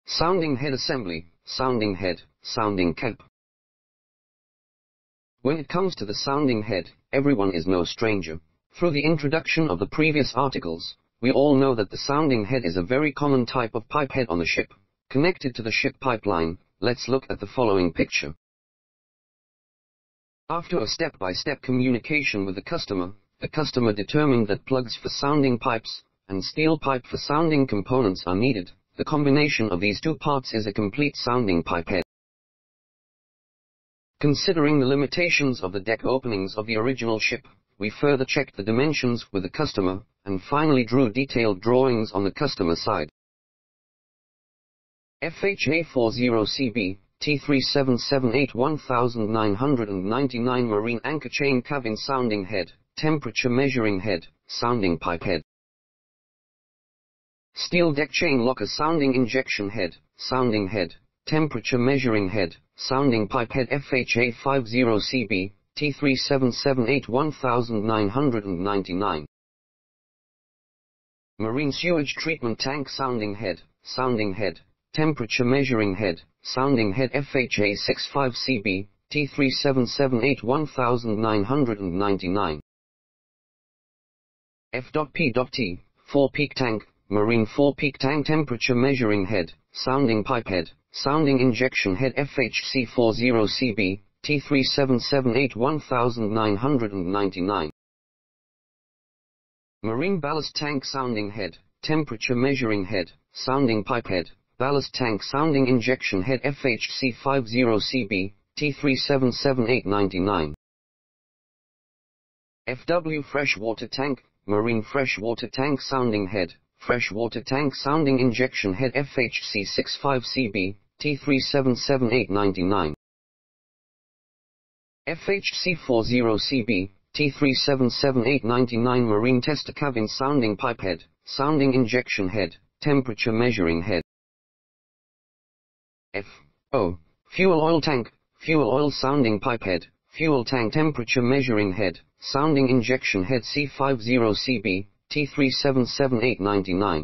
Sounding head assembly, sounding head, sounding cap. When it comes to the sounding head, everyone is no stranger. Through the introduction of the previous articles, we all know that the sounding head is a very common type of pipe head on the ship. Connected to the ship pipeline, let's look at the following picture. After a step-by-step communication with the customer determined that plugs for sounding pipes and steel pipe for sounding components are needed. The combination of these two parts is a complete sounding pipe head. Considering the limitations of the deck openings of the original ship, we further checked the dimensions with the customer, and finally drew detailed drawings on the customer side. FHA40CB, T3778-99 Marine Anchor Chain Cabin Sounding Head, Temperature Measuring Head, Sounding Pipe Head. Steel Deck Chain Locker Sounding Injection Head, Sounding Head, Temperature Measuring Head, Sounding Pipe Head FHA50CB, T3778-1999. Marine Sewage Treatment Tank Sounding Head, Temperature Measuring Head, Sounding Head FHA65CB, T3778-1999. F.P.T, 4-peak tank, Marine 4-peak tank Temperature Measuring Head, Sounding Pipe Head, Sounding Injection Head FHC40CB, T3778-1999. Marine Ballast Tank Sounding Head, Temperature Measuring Head, Sounding Pipe Head, Ballast Tank Sounding Injection Head FHC50CB, T3778-99. FW Freshwater Tank, Marine Freshwater Tank Sounding Head, Freshwater Tank Sounding Injection Head FHC65CB, T3778-99. FHC40CB, T3778-99 Marine Tester Cabin Sounding Pipe Head, Sounding Injection Head, Temperature Measuring Head. F.O. Fuel Oil Tank, Fuel Oil Sounding Pipe Head, Fuel Tank Temperature Measuring Head, Sounding Injection Head C50CB, T3778-99.